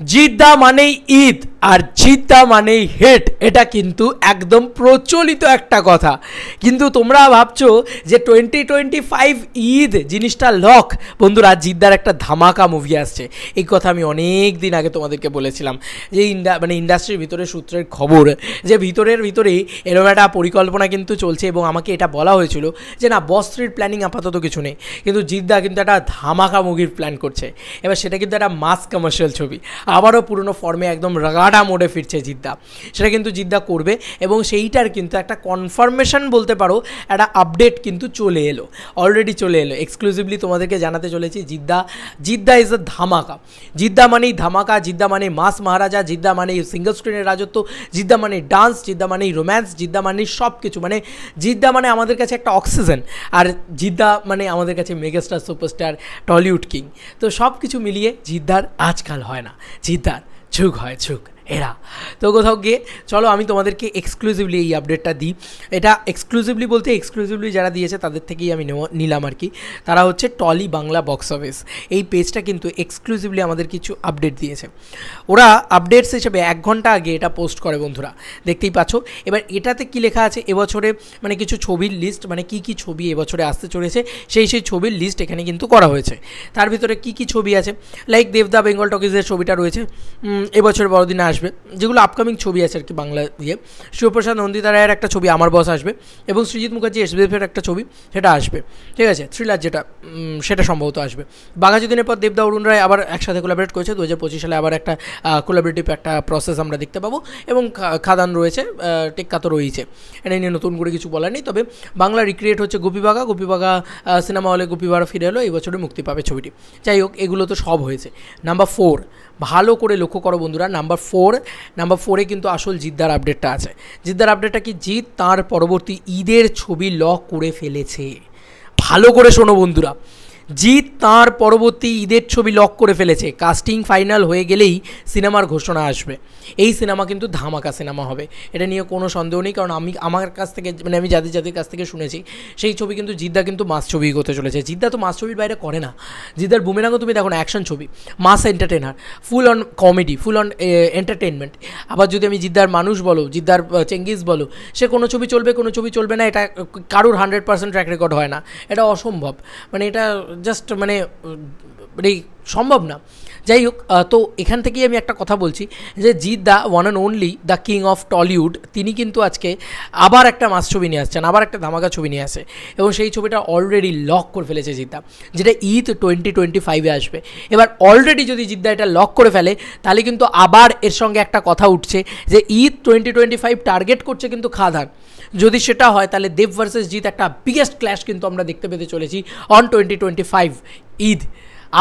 জিদ্দা মানেই ঈদ আর জিদ্দা মানেই হেট, এটা কিন্তু একদম প্রচলিত একটা কথা। কিন্তু তোমরা ভাবছো যে 2025 ঈদ জিনিসটা লক। বন্ধুরা, জিদ্দার একটা ধামাকা মুভি আসছে, এই কথা আমি অনেক দিন আগে তোমাদেরকে বলেছিলাম যে ইন্ডাস্ট্রির ভিতরে সূত্রের খবর যে ভিতরেই এরকম একটা পরিকল্পনা কিন্তু চলছে, এবং আমাকে এটা বলা হয়েছিল যে না, বস 3-র প্ল্যানিং আপাতত কিছু নেই, কিন্তু জিদ্দা কিন্তু একটা ধামাকা মুভির প্ল্যান করছে। এবার সেটা কিন্তু একটা মাস কমার্শিয়াল ছবি, আবারও পুরনো ফর্মে একদম রাগাডা মোডে ফিরছে জিদ্দা, সেটা কিন্তু জিদ্দা করবে। এবং সেইটার কিন্তু একটা কনফার্মেশন বলতে পারো, একটা আপডেট কিন্তু অলরেডি চলে এলো। এক্সক্লুসিভলি তোমাদেরকে জানাতে চলেছি জিদ্দা ইজ আ ধামাকা। জিদ্দা মানেই ধামাকা, জিদ্দা মানে মাস মহারাজা, জিদ্দা মানে সিঙ্গল স্ক্রিনের রাজত্ব, জিদ্দা মানে ডান্স, জিদ্দা মানে রোম্যান্স, জিদ্দা মানে সব কিছু। মানে জিদ্দা মানে আমাদের কাছে একটা অক্সিজেন, আর জিদ্দা মানে আমাদের কাছে মেগাস্টার সুপারস্টার টলিউড কিং। তো সব কিছু মিলিয়ে জিদ্দার আজকাল হয় না, জিদ্দার যুগ হয় যুগ এরা। তো কোথাও গিয়ে চলো আমি তোমাদেরকে এক্সক্লুসিভলি এই আপডেটটা দিই। এটা এক্সক্লুসিভলি বলতে এক্সক্লুসিভলি যারা দিয়েছে তাদের থেকেই আমি নিলাম আর কি। তারা হচ্ছে টলি বাংলা বক্স অফিস, এই পেজটা কিন্তু এক্সক্লুসিভলি আমাদের কিছু আপডেট দিয়েছে। ওরা আপডেটস হিসেবে 1 ঘন্টা আগে এটা পোস্ট করে বন্ধুরা, দেখতেই পাচ্ছ। এবার এটাতে কি লেখা আছে, এবছরে মানে কিছু ছবির লিস্ট, মানে কী ছবি এবছরে আসতে চলেছে সেই ছবির লিস্ট এখানে কিন্তু করা হয়েছে। তার ভিতরে কী ছবি আছে, লাইক দেবদা বেঙ্গল টকিজের ছবিটা রয়েছে, এবছর বড়দিনে আসবে, যেগুলো আপকামিং ছবি আছে আর কি বাংলা দিয়ে। শিবপ্রসাদ নন্দিতা রায়ের একটা ছবি আমার বস আসবে, এবং সৃজিত মুখার্জি এসবিএফের একটা ছবি সেটা আসবে, ঠিক আছে। থ্রিলার যেটা সেটা সম্ভবত আসবে। বাঘাযতীনের পর দেবদা অরুণ রায় আবার একসাথে কোলাবরেট করেছে, 2025 সালে আবার একটা কোলাবরেটিভ একটা প্রসেস আমরা দেখতে পাবো। এবং খাদান রয়েছে, টেক্কা তো রয়েছে, এটা নিয়ে নতুন করে কিছু বলার নেই। তবে বাংলা রিক্রিয়েট হচ্ছে গোপীবাগা সিনেমা হলে গোপীবাগা ফিরে এলো, এই বছরে মুক্তি পাবে ছবিটি। যাই হোক, এগুলো তো সব হয়েছে। নাম্বার 4, ভালো করে লক্ষ্য করো বন্ধুরা, নাম্বার 4-এ কিন্তু আসল জিদ্দার আপডেটটা আছে। জিদ্দার আপডেটটা কি, জিদ তার পরবর্তী ঈদের ছবি লক করে ফেলেছে। ভালো করে শোনো বন্ধুরা, জিদ তাঁর পরবর্তী ঈদের ছবি লক করে ফেলেছে। কাস্টিং ফাইনাল হয়ে গেলেই সিনেমার ঘোষণা আসবে। এই সিনেমা কিন্তু ধামাকা সিনেমা হবে, এটা নিয়ে কোনো সন্দেহ নেই। কারণ আমার কাছ থেকে মানে আমি যাদের কাছ থেকে শুনেছি, সেই ছবি কিন্তু জিদ্দা কিন্তু মাস ছবি করতে চলেছে। জিদ্দা তো মাস ছবির বাইরে করে না। জিদ্দার বুমেরাঙ্গও তুমি দেখো না, অ্যাকশন ছবি, mass entertainer, full on comedy, full on entertainment. আবার যদি আমি জিদ্দার মানুষ বলো, জিদ্দার চেঙ্গিস বলো, সে কোনো ছবি চলবে না, এটা কারুর 100% ট্র্যাক রেকর্ড হয় না, এটা অসম্ভব। মানে এটা জাস্ট মানে সম্ভব না। যাই হোক, তো এখান থেকেই আমি একটা কথা বলছি যে Jeddah one and only the king of Tollywood, তিনি কিন্তু আজকে আবার একটা মাস ছবি নিয়ে আসছেন, আবার একটা ধামাকা ছবি নিয়ে আসে, এবং সেই ছবিটা অলরেডি লক করে ফেলেছে জিদ্দা, যেটা ঈদ 2025-এ আসবে। এবার অলরেডি যদি জিদ্দা এটা লক করে ফেলে, তাহলে কিন্তু আবার এর সঙ্গে একটা কথা উঠছে যে ঈদ 2025 টার্গেট করছে কিন্তু খাদান। যদি সেটা হয়, তাহলে দেব ভার্সেস জিৎ একটা বিগেস্ট ক্ল্যাশ কিন্তু আমরা দেখতে পেতে চলেছি অন 2025 ঈদ।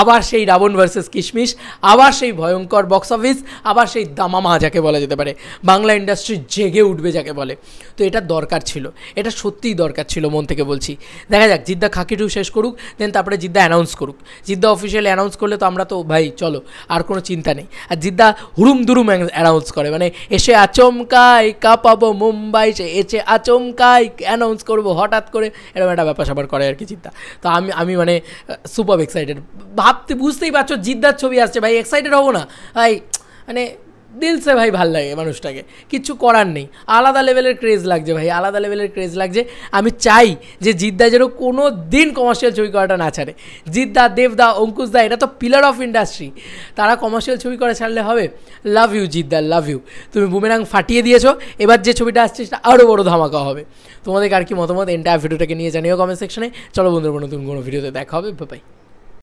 আবার সেই রাবণ ভার্সেস কিশমিশ, আবার সেই ভয়ঙ্কর বক্স অফিস, আবার সেই দামামা যাকে বলা যেতে পারে, বাংলা ইন্ডাস্ট্রি জেগে উঠবে যাকে বলে। তো এটা দরকার ছিল, এটা সত্যিই দরকার ছিল, মন থেকে বলছি। দেখা যাক, জিদ্দা খাকি 2 শেষ করুক, দেন তারপরে জিদ্দা অ্যানাউন্স করুক। জিদ্দা অফিসিয়ালি অ্যানাউন্স করলে তো আমরা তো ভাই চলো, আর কোনো চিন্তা নেই। আর জিদ্দা হুড়ুম দুরুম অ্যানাউন্স করে, মানে এসে আচমকাই কাঁপাবো মুম্বাই, সে এসে আচমকাই অ্যানাউন্স করবো হঠাৎ করে, এরকম একটা ব্যাপার স্যাপার করে আর কি জিদ্দা। তো আমি মানে সুপার এক্সাইটেড। বুঝতেই পারছো জিদ্দার ছবি আসছে ভাই, এক্সাইটেড হবো না ভাই? মানে দিলসে ভাই ভাল লাগে মানুষটাকে, কিচ্ছু করার নেই। আলাদা লেভেলের ক্রেজ লাগছে ভাই, আলাদা লেভেলের ক্রেজ লাগছে। আমি চাই যে জিদ্দা যেন কোনো দিন কমার্শিয়াল ছবি করাটা না ছাড়ে। জিদ্দা, দেবদা, অঙ্কুশদা, এটা তো পিলার অফ ইন্ডাস্ট্রি, তারা কমার্শিয়াল ছবি করে ছাড়লে হবে? লাভ ইউ জিদ্দা, লাভ ইউ। তুমি বুমেরাং ফাটিয়ে দিয়েছো, এবার যে ছবিটা আসছে সেটা আরও বড় ধামাকা হবে। তোমাদের আর কি মতামত এন্টায়ার ভিডিওটাকে নিয়ে জানিও কমেন্ট সেকশনে। চলো বন্ধুরা, নতুন কোনো ভিডিওতে দেখা হবে, বাই।